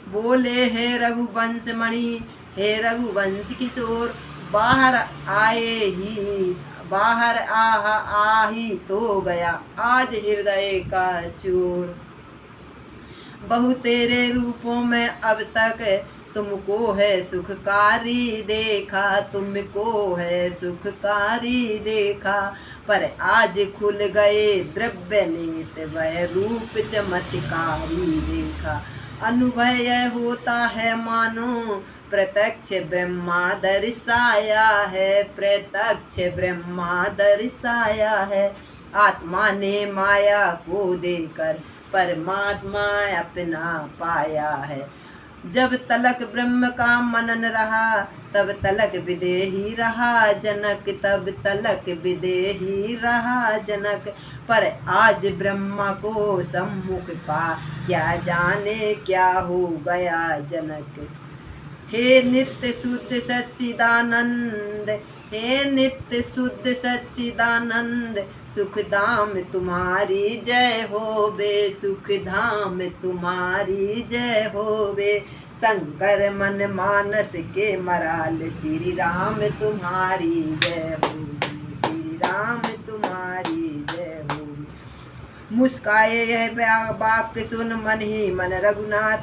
बोले हे रघुवंश मणि, हे रघुवंश किशोर, बाहर आही तो गया आज हृदय का चोर। बहु तेरे रूपों में अब तक तुमको है सुखकारी देखा, तुमको है सुखकारी देखा, पर आज खुल गए द्रव्य नेत वह रूप चमत्कारी देखा। अनुभव यह होता है मानो प्रत्यक्ष ब्रह्मा दर्शाया है, प्रत्यक्ष ब्रह्मा दर्शाया है। आत्मा ने माया को देकर परमात्मा अपना पाया है। जब तलक ब्रह्म का मनन रहा तब तलक विदेही रहा जनक, तब तलक विदेही रहा जनक, पर आज ब्रह्मा को सम्मुख पा क्या जाने क्या हो गया जनक। हे नित्य शुद्ध सच्चिदानंद, हे नित्य शुद्ध सच्चिदानंद, सुख धाम तुम्हारी जय होवे, सुख धाम तुम्हारी जय होवे। शंकर मन मानस के मराल, श्री राम तुम्हारी जय होवे, श्री राम तुम्हारी जय होवे। मुस्काए यह वाक्य सुन मन ही मन रघुनाथ,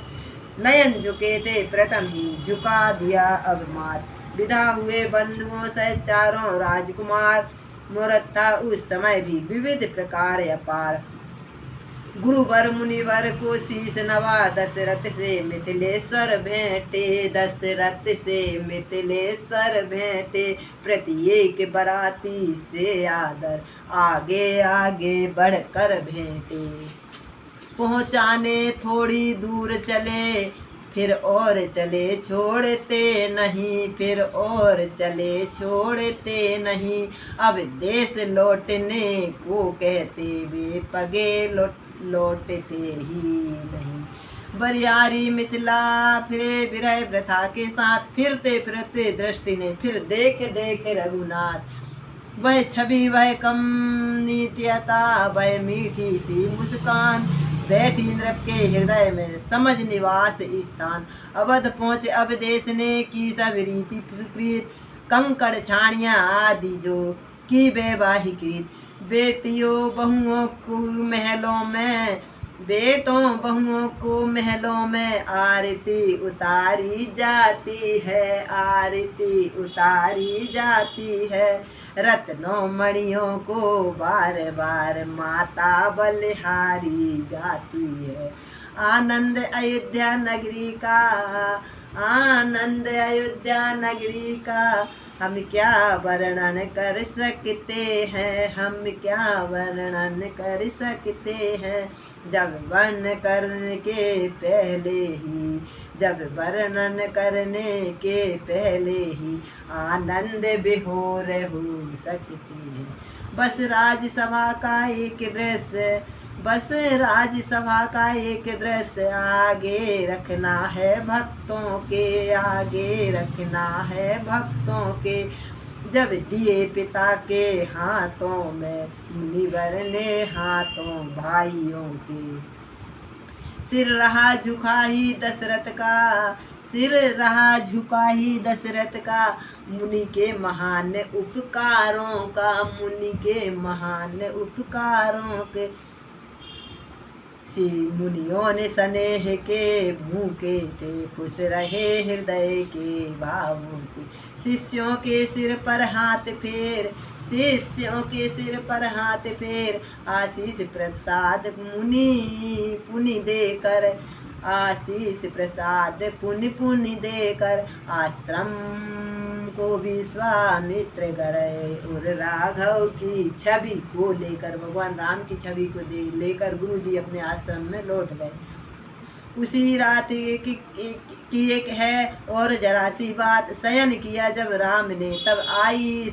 नयन झुके थे प्रथम ही झुका दिया अब मात। विदा हुए बंधुओं से चारों राजकुमार, मुहूर्त था उस समय भी विविध प्रकार अपार। गुरुवर मुनिवर को शीश नवा, दशरथ से मिथिलेश्वर भेंटे, दशरथ से मिथिलेश्वर भेंटे। प्रत्येक बराती से आदर आगे आगे बढ़कर भेंटे। पहुँचाने थोड़ी दूर चले फिर और चले छोड़ते नहीं, फिर और चले छोड़ते नहीं। अब देश लौटने को कहते वे पगे लौटते ही नहीं। बरियारी मिथिला फिरे विरह व्रथा के साथ, फिरते फिरते दृष्टि ने फिर देख देख रघुनाथ। वह छवि वह कम नित्यता वह मीठी सी मुस्कान, बैठी नृप के हृदय में समझ निवास स्थान। अवध पहुँचे अब देश ने की सब रीति सुप्रीत, कंकड़ छाणियाँ आदि जो की वैवाहिक रीत। बेटियों बहुओं को महलों में, बेटों बहुओं को महलों में आरती उतारी जाती है, आरती उतारी जाती है। रत्नों मणियों को बार बार माता बलिहारी जाती है। आनंद अयोध्या नगरी का, आनंद अयोध्या नगरी का, हम क्या वर्णन कर सकते हैं, हम क्या वर्णन कर सकते हैं। जब वर्णन करने के पहले ही, जब वर्णन करने के पहले ही आनंद विभोर हो सकती है। बस राजसभा का एक दृश्य, बस राजसभा का एक दृश्य आगे रखना है भक्तों के, आगे रखना है भक्तों के। जब दिए पिता के हाथों में, मुनिवर ने हाथों भाइयों के। सिर रहा झुका ही दशरथ का, सिर रहा झुका ही दशरथ का, मुनि के महान उपकारों का, मुनि के महान उपकारों के। मुनियों ने स्नेह के भूखे थे, खुश रहे हृदय के भावों से। शिष्यों के सिर पर हाथ फेर, शिष्यों के सिर पर हाथ फेर, आशीष प्रसाद मुनि पुनि देकर, आशीष प्रसाद पुनि पुनि देकर। आश्रम को विश्वामित्र गए और राघव की छवि को लेकर, भगवान राम की छवि को लेकर गुरु जी अपने आश्रम में लौट गए। उसी रात की एक है और जरा सी बात, शयन किया जब राम ने तब आई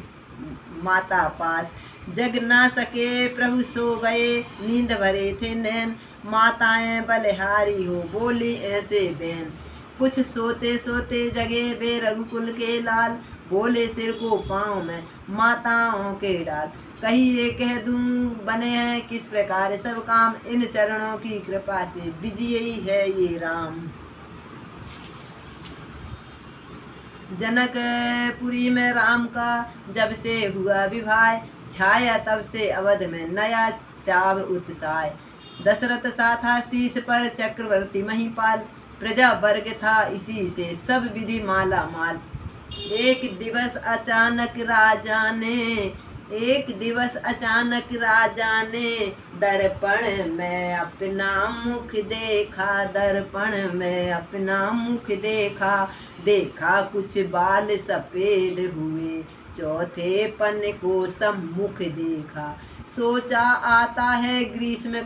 माता पास। जग ना सके प्रभु सो गए, नींद भरे थे नैन, माताएं बलिहारी हो बोली ऐसे बहन। कुछ सोते सोते जगे वे रघुकुल के लाल, बोले सिर को पाँव में माताओं के डाल। कहिए कह दूं बने हैं किस प्रकार सब काम, इन चरणों की कृपा से विजयी है ये राम। जनकपुरी में राम का जब से हुआ विवाह, छाया तब से अवध में नया चाव उत्साह। दशरथ सा था शीश पर चक्रवर्ती महिपाल, प्रजा वर्ग था इसी से सब विधि माला माल। एक दिवस अचानक राजा ने दर्पण में अपना मुख देखा, दर्पण में अपना मुख देखा। देखा कुछ बाल सफेद हुए, चौथे पन को सम्मुख देखा। सोचा आता है ग्रीष्म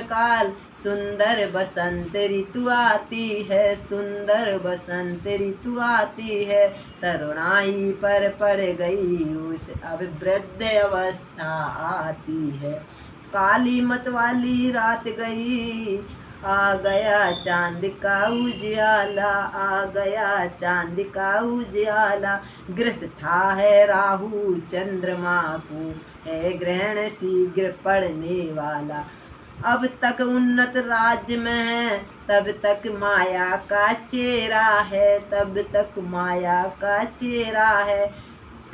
काल, सुंदर बसंत ऋतु आती है, सुंदर बसंत ऋतु आती है। तरुणाई पर पड़ गई उस अब वृद्ध अवस्था आती है। काली मत वाली रात गई, आ गया चांद का उजियाला, आ गया चांद का उजियाला। ग्रस था है राहु चंद्रमा को, है ग्रहण शीघ्र पड़ने वाला। अब तक उन्नत राज्य में है, तब तक माया का चेहरा है, तब तक माया का चेहरा है।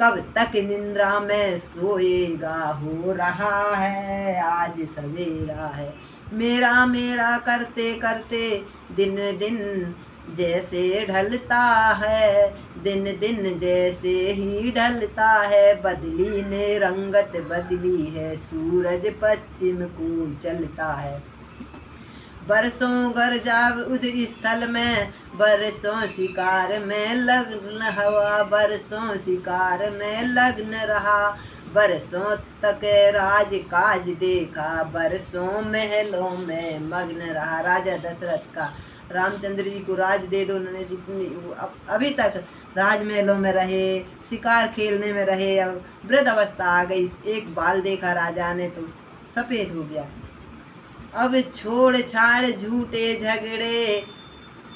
कब तक निंद्रा में सोएगा, हो रहा है आज सवेरा है। मेरा मेरा करते करते दिन दिन जैसे ढलता है, दिन दिन जैसे ही ढलता है। बदली ने रंगत बदली है, सूरज पश्चिम को चलता है। बरसों गरजाव उद स्थल में, बरसों शिकार में लग्न हवा, बरसों शिकार में लग्न रहा। बरसों तक राज काज देखा, बरसों महलों में मग्न रहा। राजा दशरथ का रामचंद्र जी को राज दे दो, उन्होंने जितनी अभी तक राजमहलों में रहे, शिकार खेलने में रहे। अब वृद्ध अवस्था आ गई, एक बाल देखा राजा ने तो सफ़ेद हो गया। अब छोड़ छाड़ झूठे झगड़े,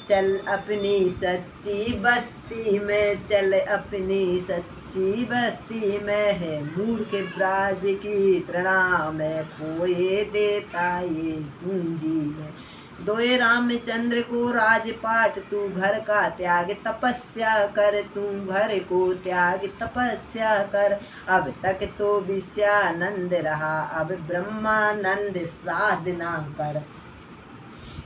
चल अपनी सच्ची बस्ती में, चल अपनी सच्ची बस्ती में। है मूर्ख ब्राज की तृणा में, खोए देता ये पूंजी में। दोए रामचंद्र को राजपाट, तू घर का त्याग तपस्या कर, तू घर को त्याग तपस्या कर। अब तक तो विषयानंद रहा, अब ब्रह्मानंद साधना कर।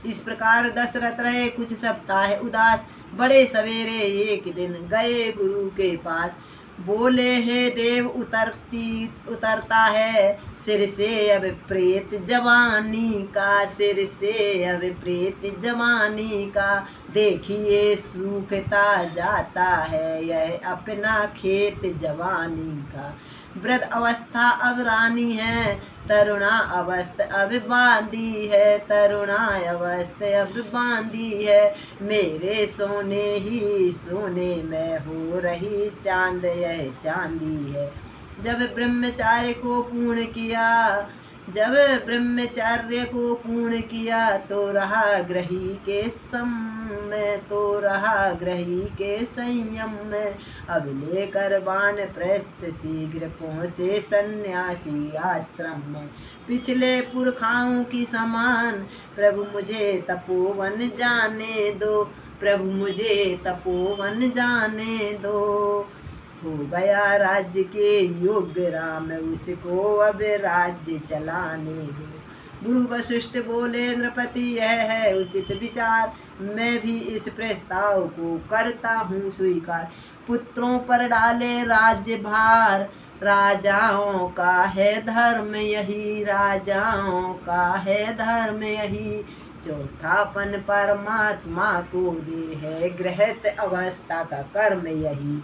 इस प्रकार दशरथ रहे कुछ सप्ताह उदास, बड़े सवेरे एक दिन गए गुरु के पास। बोले हे देव उतरता है सिर से अब प्रेत जवानी का, सिर से अब प्रेत जवानी का। देखिए सूखता जाता है यह अपना खेत जवानी का। वृद्ध अवस्था अब रानी है, तरुणा अवस्था अब बांधी है, तरुणा अवस्था अब बांधी है। मेरे सोने ही सोने में हो रही चांद यह चांदी है। जब ब्रह्मचार्य को पूर्ण किया, जब ब्रह्मचर्य को पूर्ण किया, तो रहा ग्रही के समय, तो रहा ग्रही के संयम में। अब लेकर वानप्रस्थ शीघ्र पहुँचे सन्यासी आश्रम में। पिछले पुरखाओं की समान प्रभु मुझे तपोवन जाने दो, प्रभु मुझे तपोवन जाने दो। हो गया राज्य के योग्य राम, उसको अब राज्य चलाने दो। गुरु वशिष्ठ बोले नृपति यह है उचित विचार, मैं भी इस प्रस्ताव को करता हूँ स्वीकार। पुत्रों पर डाले राज्य भार, राजाओं का है धर्म यही, राजाओं का है धर्म यही। चौथापन परमात्मा को दे है, गृहस्थ अवस्था का कर्म यही।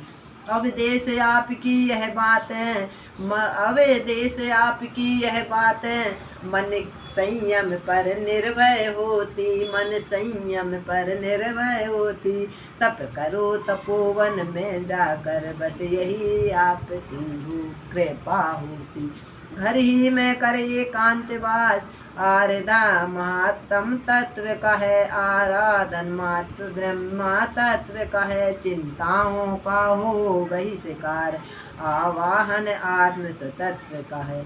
अब देश आपकी यह बात है, अब देश आपकी यह बात है, मन संयम पर निर्भय होती, मन संयम पर निर्भय होती। तप करो तपोवन में जाकर, बस यही आपकी कृपा होती। घर ही में कर एकांत वास, आराधा महात्म तत्व कहे, आराधन मात्र ब्रह्मा तत्व कहे। चिंताओं का हो बहिष्कार, आवाहन आत्म स्वतत्व कहे।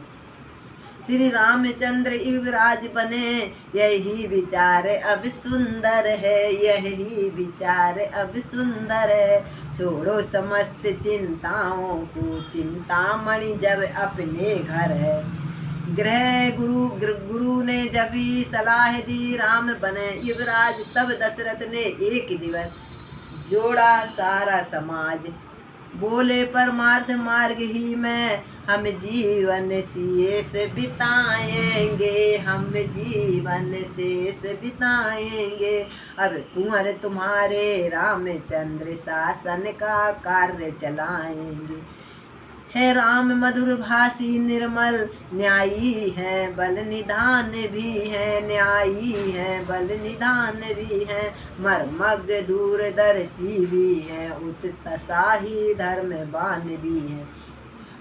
श्री रामचंद्र युवराज बने, यही विचार अब सुंदर है, यही विचार अब सुंदर है। छोड़ो समस्त चिंताओं को, चिंतामणि जब अपने घर है। गृह गुरु ने जब ही सलाह दी, राम बने युवराज। तब दशरथ ने एक दिवस जोड़ा सारा समाज, बोले परमार्थ मार्ग ही में हम जीवन शेष बिताएंगे, हम जीवन शेष बिताएंगे। अब कुंवर तुम्हारे रामचंद्र शासन का कार्य चलाएंगे। है राम मधुर भाषी निर्मल, न्यायी है बल निधान भी है, न्यायी है बल निधान भी है। मर्मज्ञ दूरदर्शी भी है, उत्साही धर्मवान भी है।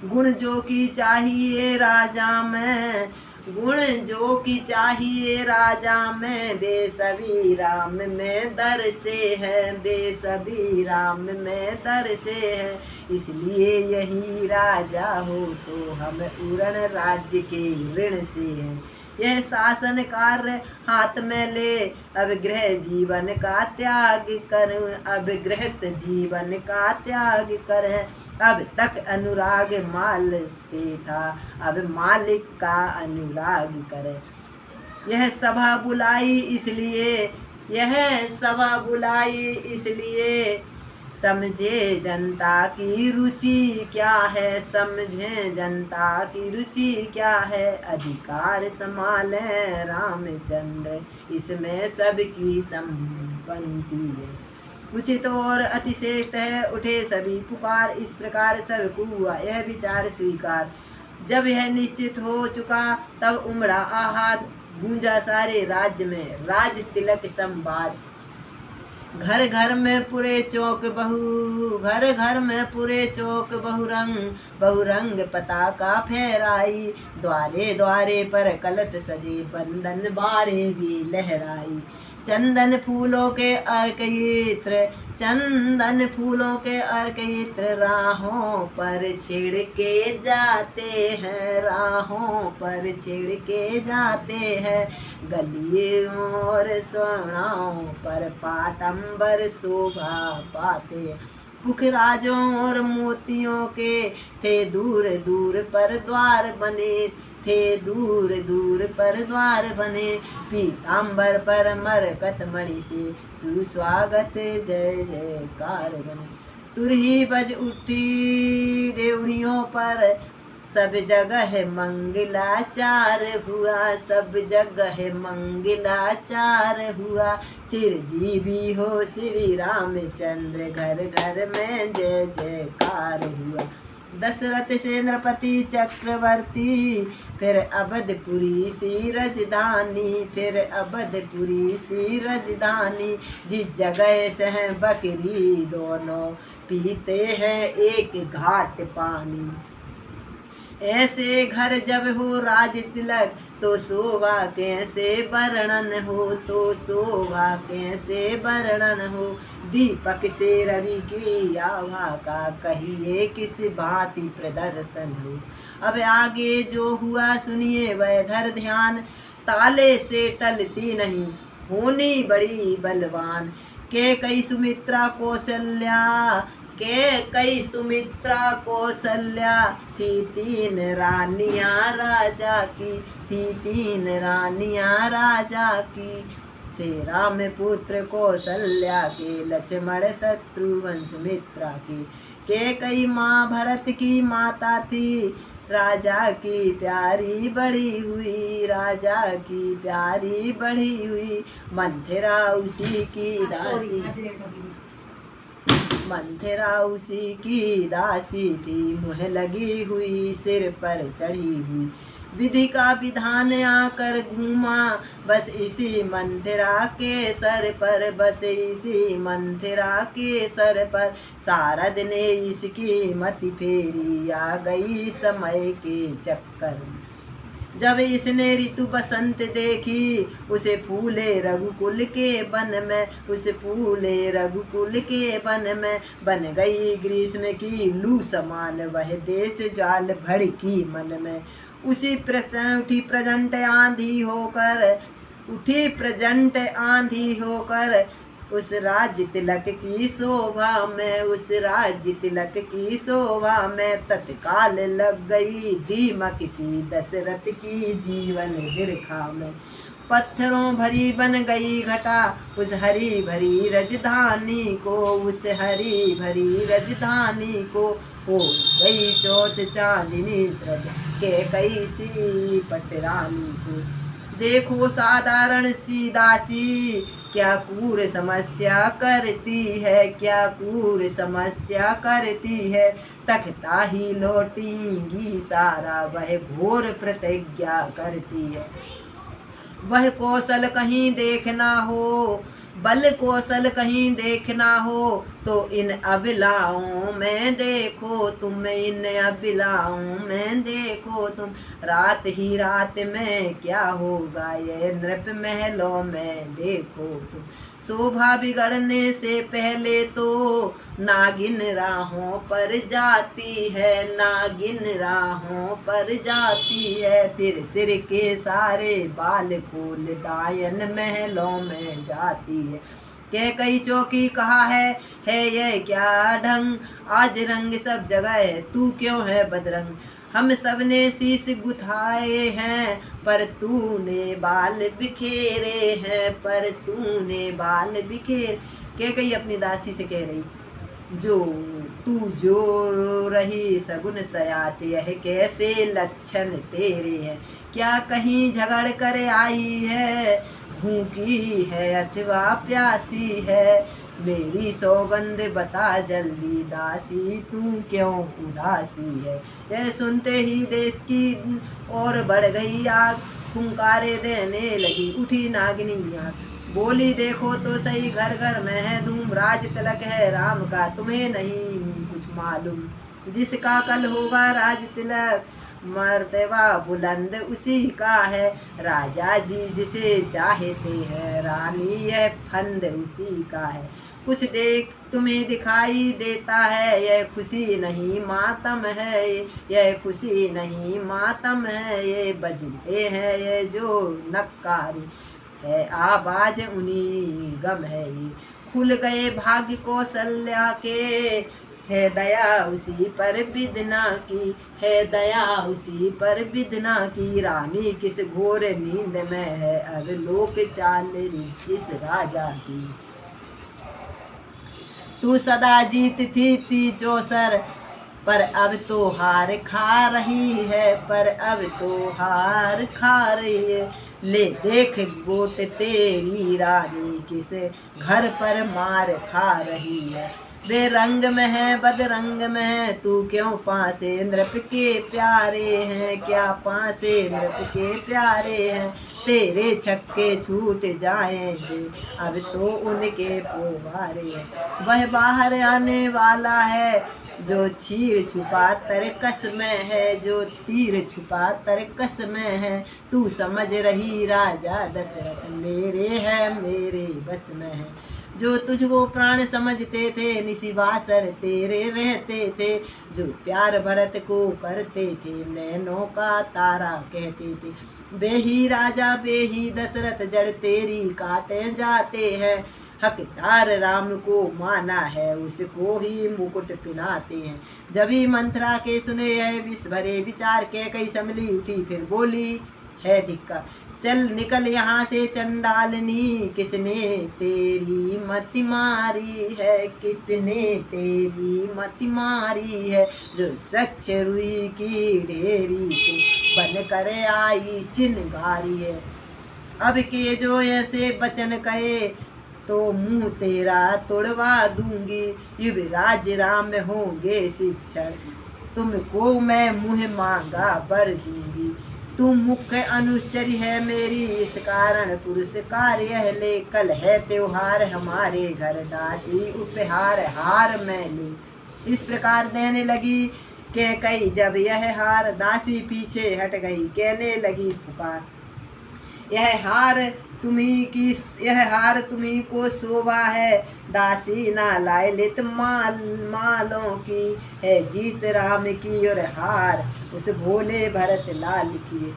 गुण जो की चाहिए राजा में, गुण जो की चाहिए राजा में, बेसबी राम में दर से है, बेसबी राम में दर से है। इसलिए यही राजा हो तो हम उरण राज्य के ऋण से हैं। यह शासन कार्य हाथ में ले, अब गृह जीवन का त्याग कर, अब गृहस्थ जीवन का त्याग कर। अब तक अनुराग माल से था, अब मालिक का अनुराग करे। यह सभा बुलाई इसलिए, यह सभा बुलाई इसलिए, समझे जनता की रुचि क्या है, समझे जनता की रुचि क्या है। अधिकार संभाले रामचंद्र, इसमें सबकी संपत्ति है। उचित और अतिश्रेष्ठ है, उठे सभी पुकार। इस प्रकार सबको हुआ यह विचार स्वीकार। जब यह निश्चित हो चुका, तब उमड़ा आहाद, गूंजा सारे राज्य में राज तिलक संवाद। घर घर में पूरे चौक बहु, घर घर में पूरे चौक बहुरंग, बहुरंग पताका फहराई। द्वारे द्वारे पर कलत सजे, बंधन बारे भी लहराई। चंदन फूलों के अर्क इत्र, चंदन फूलों के अर्क इत्र, राहों पर छिड़ के जाते हैं, राहों पर छिड़ के जाते हैं। गलियों और सोनाओं पर पाटंबर शोभा पाते। पुखराजों और मोतियों के थे दूर दूर पर द्वार बने, थे दूर दूर पर द्वार बने। पीताम्बर पर मरकत मणि से सुस्वागत जय जयकार बने। तुरही बज उठी देवड़ियों पर, सब जगह मंगलाचार हुआ, सब जगह मंगलाचार हुआ। चिरजीवी हो श्री रामचंद्र, घर घर में जय जयकार हुआ। दशरथ सेनापति चक्रवर्ती, फिर अवधपुरी सी राजधानी, फिर अवधपुरी सी राजधानी। जिस जगह से हैं बकरी दोनों, पीते हैं एक घाट पानी। ऐसे घर जब हो राज तिलक, तो शोभा कैसे वर्णन हो, तो शोभा कैसे वर्णन हो। दीपक से रवि की आभा का, कहिए किस भांति प्रदर्शन हो। अब आगे जो हुआ सुनिए वह धर ध्यान, ताले से टलती नहीं होनी बड़ी बलवान। के कई सुमित्रा कौशल्या, के कई सुमित्रा कौशल्या, थी तीन रानियां राजा की, थी तीन रानियां राजा की। थे राम पुत्र कौशल्या के, लक्ष्मण शत्रुघ्न सुमित्रा की। के कई माँ भरत की माता थी, राजा की प्यारी बड़ी हुई, राजा की प्यारी बड़ी हुई। मंथरा उसी की दासी, मंथरा उसी की दासी थी, मुँह लगी हुई सिर पर चढ़ी हुई। विधि का विधान आकर घूमा बस इसी मंथरा के सर पर, बस इसी मंथरा के सर पर। शारद ने इसकी मति फेरी, आ गई समय के चक्कर। जब इसने ऋतु बसंत देखी, उसे फूले रघुकुल के वन में, उसे फूले रघुकुल के वन में। बन गई ग्रीष्म की लू समान, वह देश ज्वाल भड़की मन में। उसी प्रसन्न उठी प्रचंड आंधी होकर, उठी प्रचंड आंधी होकर, उस राज्य तिलक की शोभा में, उस राज्य तिलक की शोभा में। तत्काल लग गई दीमक सी दशरथ की जीवन बिरखा में। पत्थरों भरी बन गई घटा उस हरी भरी राजधानी को, उस हरी भरी राजधानी को। हो गई चौथ चांदनी श्रद्धा के कई सी पटरानी को। देखो साधारण सी दासी, क्या क्रूर समस्या करती है, क्या क्रूर समस्या करती है। तख्ता ही लौटेंगी सारा, वह घोर प्रतिज्ञा करती है। वह कौशल कहीं देखना हो, बल कौशल कहीं देखना हो, तो इन अबलाओं में देखो तुम, इन अबलाओं में देखो तुम। रात ही रात में क्या होगा, ये नृप महलों में देखो तुम। शोभा बिगड़ने से पहले तो नागिन राहों पर जाती है, नागिन राहों पर जाती है। फिर सिर के सारे बाल खोल डायन महलों में जाती है। के कई चौकी कहा है ये क्या ढंग, आज रंग सब जगह तू क्यों है बदरंग। हम सब ने शीश गुथाए हैं, पर तूने बाल बिखेरे हैं, पर तूने बाल बिखेर। के कई अपनी दासी से कह रही, जो तू जो रही सगुन सयात, यह कैसे लक्षण तेरे हैं। क्या कहीं झगड़ कर आई है, भूखी है अथवा प्यासी है। मेरी सौगंध बता जल्दी दासी, तू क्यों उदासी है। यह सुनते ही देश की ओर बढ़ गई आग, फुंकारे देने लगी उठी नागिनी आग। बोली देखो तो सही घर घर में है धूम, राज तिलक है राम का तुम्हें नहीं कुछ मालूम। जिसका कल होगा राज तिलक, मर्तबा बुलंद उसी का है। राजा जी जिसे चाहते हैं, रानी यह फंद उसी का है। कुछ देख तुम्हें दिखाई देता है, यह खुशी नहीं मातम है, यह खुशी नहीं मातम है। ये बजते हैं ये जो नक्कारी है, आवाज उन्हीं गम है। ये खुल गए भाग्य कौशल्या के, है दया उसी पर बिदना की, है दया उसी पर बिदना की। रानी किस घोर नींद में है, अब लोक चाल इस राजा की। तू सदा जीतती थी चौसर, पर अब तो हार खा रही है, पर अब तो हार खा रही है। ले देख गोट तेरी रानी किस घर पर मार खा रही है। वे रंग में है बदरंग में है, तू क्यों पासे नृप के प्यारे हैं, क्या पासे नृप के प्यारे हैं। तेरे छक्के छूट जाएंगे अब तो उनके पोवारे हैं। वह बाहर आने वाला है जो चीर छुपा तरकस में है, जो तीर छुपा तरकस में है। तू समझ रही राजा दशरथ, मेरे है मेरे बस में है। जो तुझको प्राण समझते थे निशिवासर तेरे रहते थे, जो प्यार भरत को करते थे नैनों का तारा कहते थे। बेही राजा बेही दशरथ जड़ तेरी काटे जाते हैं, हकदार राम को माना है उसको ही मुकुट पिनाते हैं। जभी मंथरा के सुने यह विष भरे विचार के कई संभली उठी फिर बोली है धिक्कार। चल निकल यहाँ से चंडालनी, किसने तेरी मति मारी है, किसने तेरी मति मारी है। जो सच रुई की ढेरी को बन कर आई चिनगारी है। अब के जो ऐसे बचन कहे तो मुँह तेरा तोड़वा दूंगी। युवराज राम होंगे शिक्षण, तुमको मैं मुँह मांगा बर दूंगी। तू मुख्य अनुचरी है मेरी, इस कारण पुरुष कार्य ले। कल है त्योहार हमारे घर, दासी उपहार हार मैं लूं। इस प्रकार देने लगी के कई जब यह हार, दासी पीछे हट गई कहने लगी पुकार। यह हार तुम्ही को शोभा है, दासी ना लाए लित मालों की है। जीत राम की और हार उस भोले भरत लाल की।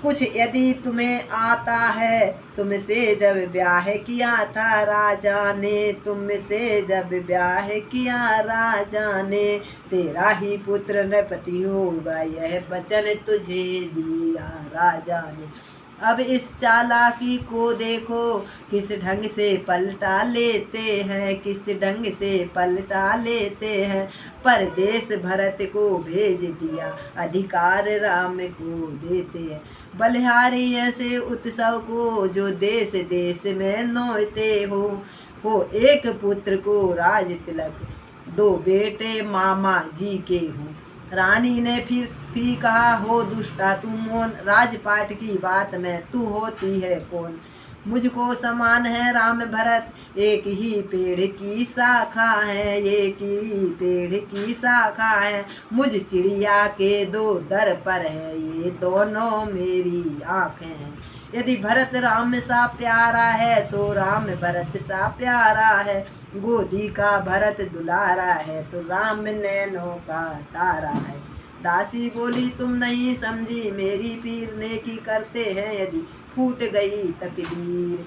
कुछ यदि तुम्हें आता है, तुमसे जब ब्याह किया था राजा ने, तुमसे जब ब्याह किया राजा ने, तेरा ही पुत्र नृपति होगा यह वचन तुझे दिया राजा ने। अब इस चालाकी को देखो, किस ढंग से पलटा लेते हैं, किस ढंग से पलटा लेते हैं। परदेश भरत को भेज दिया, अधिकार राम को देते हैं। बलिहारी ऐसे उत्सव को, जो देश देश में नोते हो एक पुत्र को राज तिलक, दो बेटे मामा जी के हों। रानी ने फिर भी कहा, हो दुष्टा तू मौन, राजपाट की बात में तू होती है कौन। मुझको समान है राम भरत, एक ही पेड़ की शाखा है, एक ही पेड़ की शाखा है। मुझ चिड़िया के दो दर पर है, ये दोनों मेरी आँखें हैं। यदि भरत राम सा प्यारा है, तो राम भरत सा प्यारा है। गोदी का भरत दुलारा है, तो राम नैनों का तारा है। दासी बोली, तुम नहीं समझी मेरी पीर, नेकी करते हैं यदि फूट गई तकदीर।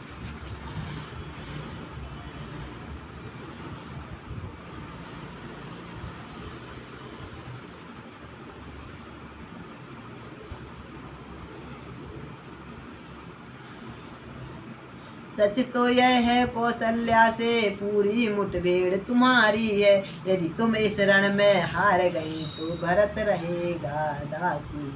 सच तो यह है कौशल्या से पूरी मुठभेड़ तुम्हारी है। यदि तुम इस रण में हार गई, तो भरत रहेगा दासी।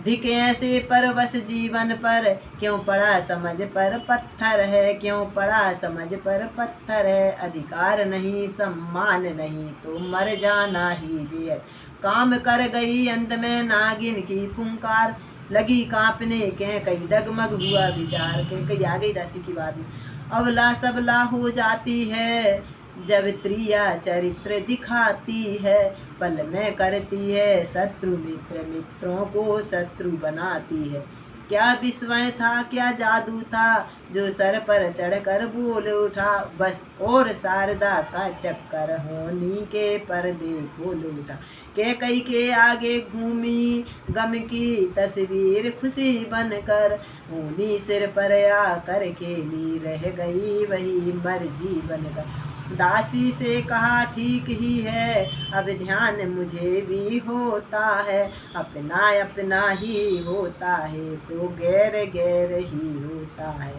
धिक ऐसे परवश जीवन पर, क्यों पड़ा समझ पर पत्थर है, क्यों पड़ा समझ पर पत्थर है। अधिकार नहीं सम्मान नहीं, तो मर जाना ही बेहद। काम कर गई अंत में नागिन की फुंकार, लगी कांपने के कई डगमग हुआ विचार के कई। आ गई दासी की बात में। अबला सबला हो जाती है, जब त्रिया चरित्र दिखाती है। पल में करती है शत्रु मित्र, मित्रों को शत्रु बनाती है। क्या विस्मय था क्या जादू था, जो सर पर चढ़कर बोल उठा। बस और शारदा का चक्कर होनी के पर्दे खोल उठा। कैकई के आगे घूमी गम की तस्वीर खुशी बनकर, होनी सिर पर आकर खेली रह गई वही मर्जी बनकर। दासी से कहा, ठीक ही है अब ध्यान मुझे भी होता है। अपना अपना ही होता है, तो गैर गैर ही होता है।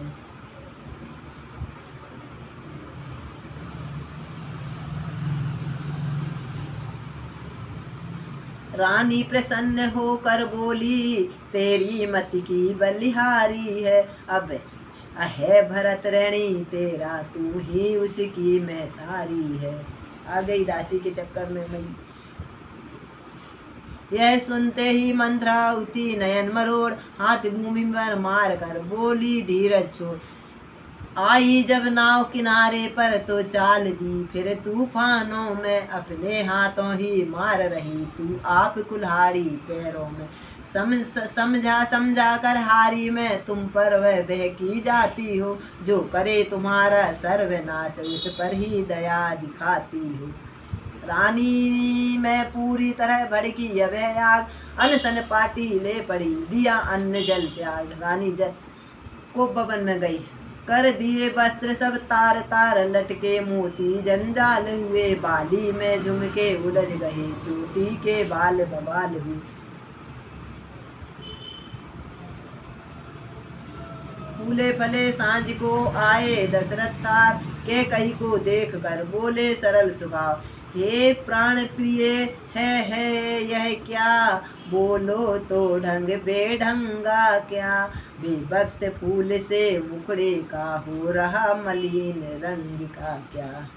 रानी प्रसन्न होकर बोली, तेरी मति की बलिहारी है। अब है भरत रैणी तेरा, तू ही उसकी महतारी है। आ गई दासी के चक्कर में मैं। यह सुनते ही मंत्रा उठी नयन मरोड़, हाथ भूमि पर मार कर बोली धीरज छोड़। आई जब नाव किनारे पर, तो चाल दी फिर तूफानों में। अपने हाथों ही मार रही तू आप कुल्हाड़ी पैरों में। समझा कर हारी में, तुम पर वह बहकी जाती हो। जो करे तुम्हारा सर्वनाश, उस पर ही दया दिखाती हो। रानी में पूरी तरह भड़की अब आग, अनशन पाटी ले पड़ी दिया अन्न जल त्याग। रानी जल को भवन में गई, कर दिए वस्त्र सब तार तार लटके मोती जंजाल हुए। बाली में झुमके उलझ गए, चोटी के बाल बवाल हुए। फूले फले सांझ को आए दशरथ तार, के कई को देख कर बोले सरल स्वभाव। हे प्राण प्रिय है यह क्या, बोलो तो ढंग बेढंगा क्या। बेवक्त फूल से मुखड़े का हो रहा मलिन रंग का क्या।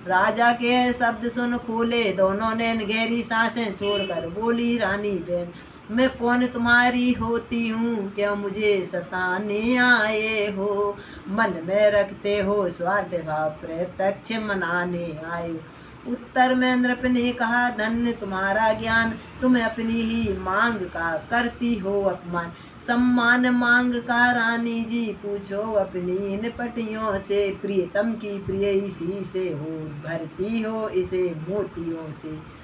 राजा के शब्द सुन खोले दोनों ने गहरी सांसें छोड़कर बोली रानी बहन, मैं कौन तुम्हारी होती हूँ, क्या मुझे सताने आए हो? मन में रखते हो स्वार्थ भाव, प्रत्यक्ष मनाने आए हो। उत्तर में नृप ने कहा, धन्य तुम्हारा ज्ञान, तुम अपनी ही मांग का करती हो अपमान। सम्मान मांग का रानी जी, पूछो अपनी इन पटियों से, प्रियतम की प्रिय इसी से हो, भरती हो इसे मोतियों से।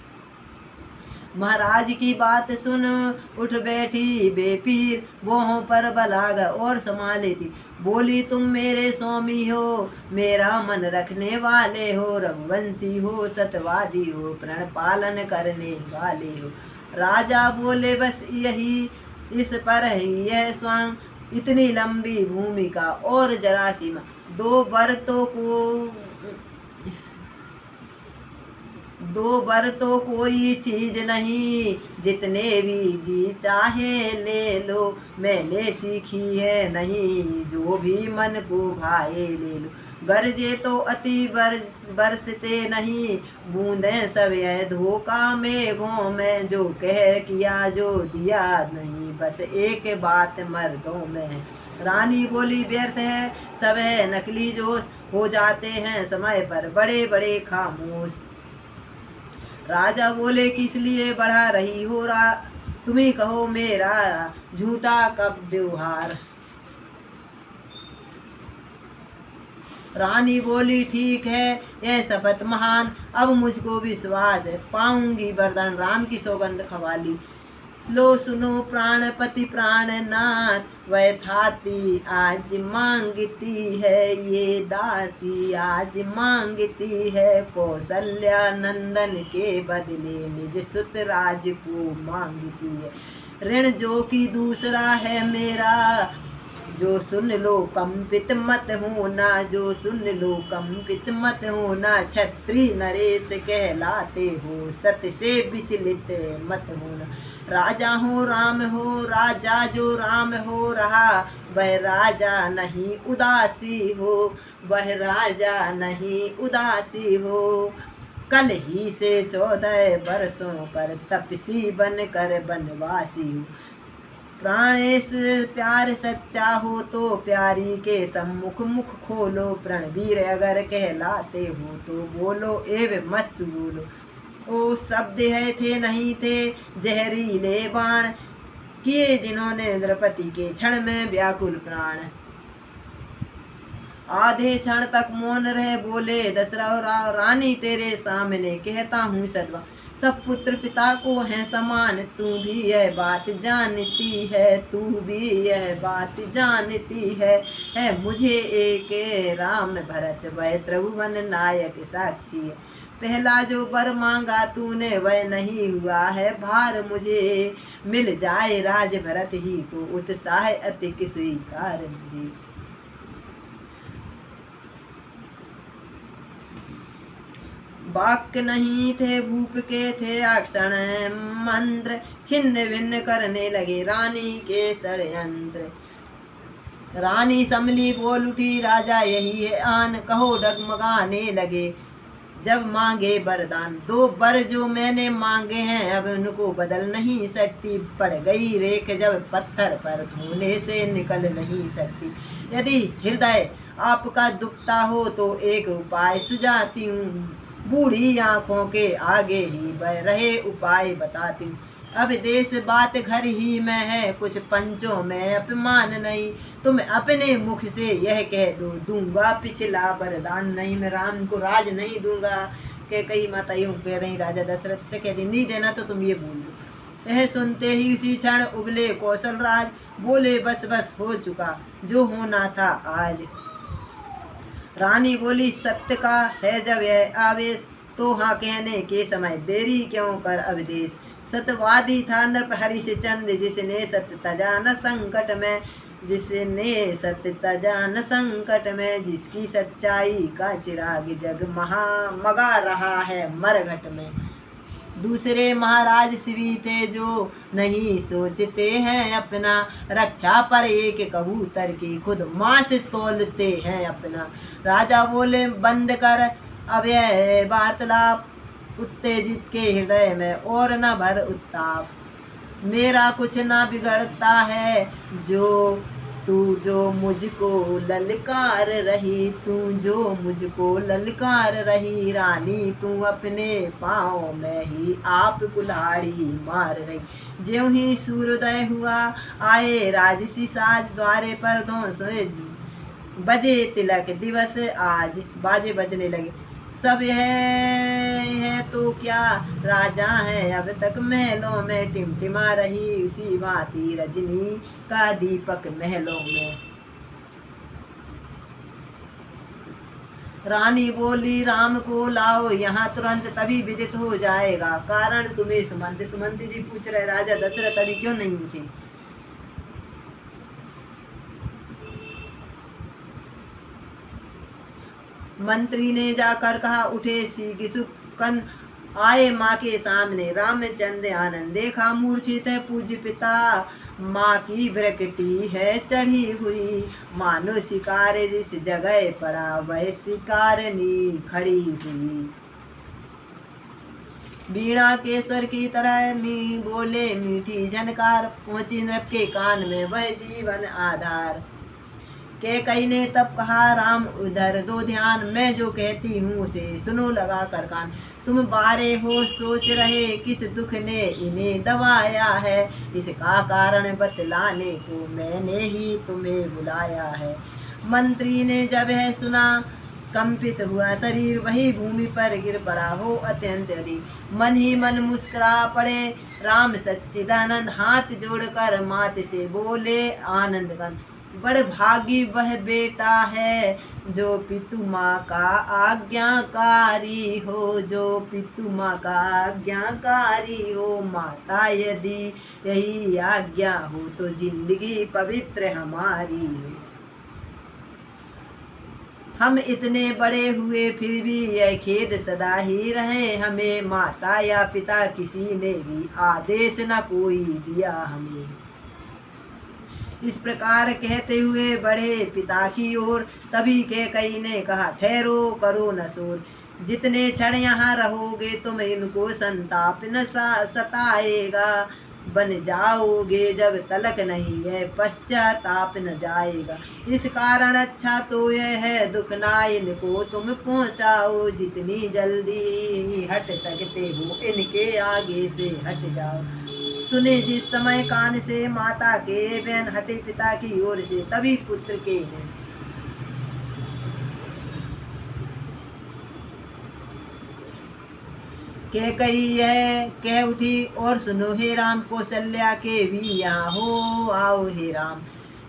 महाराज की बात सुन उठ बैठी बेपीर, वोहों पर बलाग और संभाली थी। बोली, तुम मेरे स्वामी हो, मेरा मन रखने वाले हो, रघुवंशी हो, सतवादी हो, प्रण पालन करने वाले हो। राजा बोले, बस यही इस पर ही यह स्वांग, इतनी लंबी भूमिका और जरा सीमा, दो बर तो कोई चीज नहीं, जितने भी जी चाहे ले लो, मैंने सीखी है नहीं, जो भी मन को भाए ले लो। गरजे तो अति बरसते नहीं, बूंदे सब यह धोखा मेघों में, जो कह किया जो दिया नहीं, बस एक बात मर्दों में है। रानी बोली, व्यर्थ है सब है नकली जोश, हो जाते हैं समय पर बड़े बड़े खामोश। राजा बोले, किस लिए बढ़ा रही हो तुम्हें कहो मेरा झूठा कब व्यवहार। रानी बोली, ठीक है यह शपथ महान, अब मुझको विश्वास है, पाऊंगी वरदान, राम की सौगंध खवाली। लो सुनो प्राणपति प्राणनाथ, वह थाती आज मांगती है, ये दासी आज मांगती है, कौशल्या नंदन के बदले निज सुत राज को मांगती है। ऋण जो कि दूसरा है मेरा, जो सुन लो कंपित मत होना, जो सुन लो कंपित मत होना, क्षत्रिय नरेश कहलाते हो, सत्य से विचलित मत होना। राजा हो राम हो, राजा जो राम हो रहा, वह राजा नहीं उदासी हो, वह राजा नहीं उदासी हो। कल ही से 14 वर्षों पर तपसी बन कर बनवासी हो। प्राणेश प्यार सच्चा हो तो प्यारी के सम्मुख मुख खोलो, प्रणवीर अगर कहलाते हो तो बोलो एवं मस्त बोलो। ओ शब्द है थे नहीं थे जहरीले बाण, किए जिन्होंने द्रौपदी के क्षण में व्याकुल प्राण। आधे क्षण तक मौन रहे, बोले दशरथ रानी तेरे सामने कहता हूँ सदवा, सब पुत्र पिता को है समान, तू भी यह बात जानती है, तू भी यह बात जानती है मुझे एक राम भरत वह त्रिभुवन नायक साक्षी है। पहला जो वर मांगा तूने वह नहीं हुआ है भार, मुझे मिल जाए राज भरत ही को उत्साह अतिक स्वीकार मुझे। वाक्य नहीं थे भूप के थे अक्षण मंत्र, छिन्न भिन्न करने लगे रानी के षड्यंत्र। रानी समली बोल उठी, राजा यही है आन, कहो डगमगाने लगे जब मांगे वरदान। 2 वर जो मैंने मांगे हैं अब उनको बदल नहीं सकती, पड़ गई रेख जब पत्थर पर धोने से निकल नहीं सकती। यदि हृदय आपका दुखता हो तो एक उपाय सुझाती हूँ, बूढ़ी आँखों के आगे ही बह रहे उपाय बताती हूँ। अब देश बात घर ही में है, कुछ पंचों में अपमान नहीं, तुम अपने मुख से यह कह दो दूंगा पिछला वरदान नहीं, मैं राम को राज नहीं दूंगा। के कई माता यूँ कह रही, राजा दशरथ से कह दी नहीं देना तो तुम ये बोल दो। यह सुनते ही उसी क्षण उबले कौशल राज, बोले बस बस हो चुका जो होना था आज। रानी बोली, सत्य का है जब यह आवेश, तो हाँ कहने के समय देरी क्यों कर अवदेश। सत्यवादी था नृप हरिश्चंद्र, जिसने सत्य तजा न संकट में, जिसने सत्य तजा न संकट में, जिसकी सच्चाई का चिराग जग मगा रहा है मरघट में। दूसरे महाराज शिवी थे जो नहीं सोचते हैं अपना, रक्षा पर एक कबूतर की खुद मांस तोलते हैं अपना। राजा बोले, बंद कर अब यह वार्तालाप उत्तेजित के हृदय में और न भर उत्ताप। मेरा कुछ ना बिगड़ता है जो मुझको ललकार रही, तू जो मुझको ललकार रही। रानी तू अपने पाँव में ही आप कुल्हाड़ी मार रही। ज्यों ही सूर्योदय हुआ आए राजसी साज, द्वारे पर दो सोए बजे तिलक दिवस आज। बाजे बजने लगे, सब यह है तो क्या राजा है अब तक महलों में टिमटिमा रही, उसी भांति रजनी का दीपक महलों में। रानी बोली, राम को लाओ यहाँ तुरंत, तभी विदित हो जाएगा कारण तुम्हें। सुमंत जी पूछ रहे, राजा दशरथ अभी क्यों नहीं उठे? मंत्री ने जाकर कहा, उठे शीघ्र आए माँ के सामने। रामचंद्र आनंद देखा मूर्छित है पूज्य पिता, माँ की भ्रकटी है चढ़ी हुई। मानो शिकार जिस जगह पड़ा वह शिकारनी खड़ी हुई। वीणा के स्वर की तरह बोले मीठी झनकार, पहुंची नृप के कान में वह जीवन आधार। कैकेयी ने तब कहा, राम उधर दो ध्यान, मैं जो कहती हूँ उसे सुनो लगा कर कान। तुम बारे हो सोच रहे किस दुख ने इन्हें दबाया है, इसका कारण बतलाने को मैंने ही तुम्हें बुलाया है। मंत्री ने जब है सुना कंपित हुआ शरीर, वही भूमि पर गिर पड़ा हो अत्यंत अधिक। मन ही मन मुस्कुरा पड़े राम सच्चिदानंद, हाथ जोड़कर मात से बोले आनंद गन। बड़ भागी वह बेटा है जो पितु माँ का आज्ञाकारी हो, जो पितु माँ का आज्ञाकारी हो। माता यदि यही आज्ञा हो तो जिंदगी पवित्र हमारी हो। हम इतने बड़े हुए फिर भी यह खेद सदा ही रहे, हमें माता या पिता किसी ने भी आदेश न कोई दिया हमें। इस प्रकार कहते हुए बढ़े पिता की ओर, तभी कैकेयी ने कहा, ठहरो करो न शोर। जितने क्षण यहाँ रहोगे तुम इनको संताप न सताएगा, बन जाओगे जब तलक नहीं है पश्चाताप न जाएगा। इस कारण अच्छा तो यह है दुख ना इनको तुम पहुँचाओ, जितनी जल्दी हट सकते हो इनके आगे से हट जाओ। सुने जिस समय कान से माता के बहन हटे पिता की ओर से, तभी पुत्र के हैं। कैकेयी यह कह उठी, और सुनो हे राम, कौशल्या के भी यहाँ हो आओ हे राम।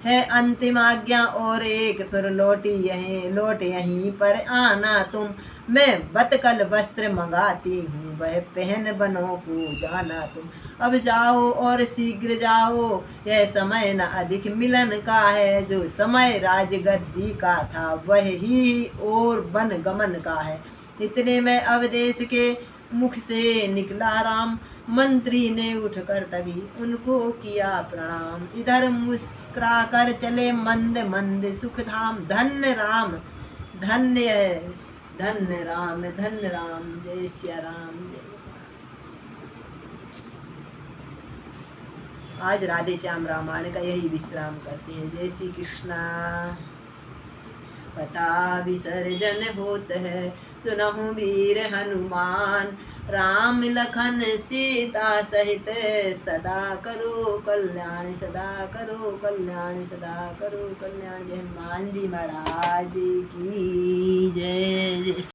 है अंतिम आज्ञा और एक फिर लौट यहीं पर आना तुम। मैं बतकल वस्त्र मंगाती हूँ वह पहन बनों को जाना तुम। अब जाओ और शीघ्र जाओ, यह समय न अधिक मिलन का है, जो समय राजगद्दी का था वह ही और वन गमन का है। इतने में अवदेश के मुख से निकला राम, मंत्री ने उठकर तभी उनको किया प्रणाम। इधर मुस्कुरा कर चले मंद मंद सुखधाम, धन्य राम धन्य राम धन्य राम, जय सिया राम जय। आज राधे श्याम रामायण का यही विश्राम करते हैं। जय श्री कृष्णा। पता विसर्जन होत है सुनहु वीर हनुमान, राम लखन सीता सहित सदा करो कल्याण, सदा करो कल्याण, सदा करो कल्याण। जय हनुमान जी महाराज की जय।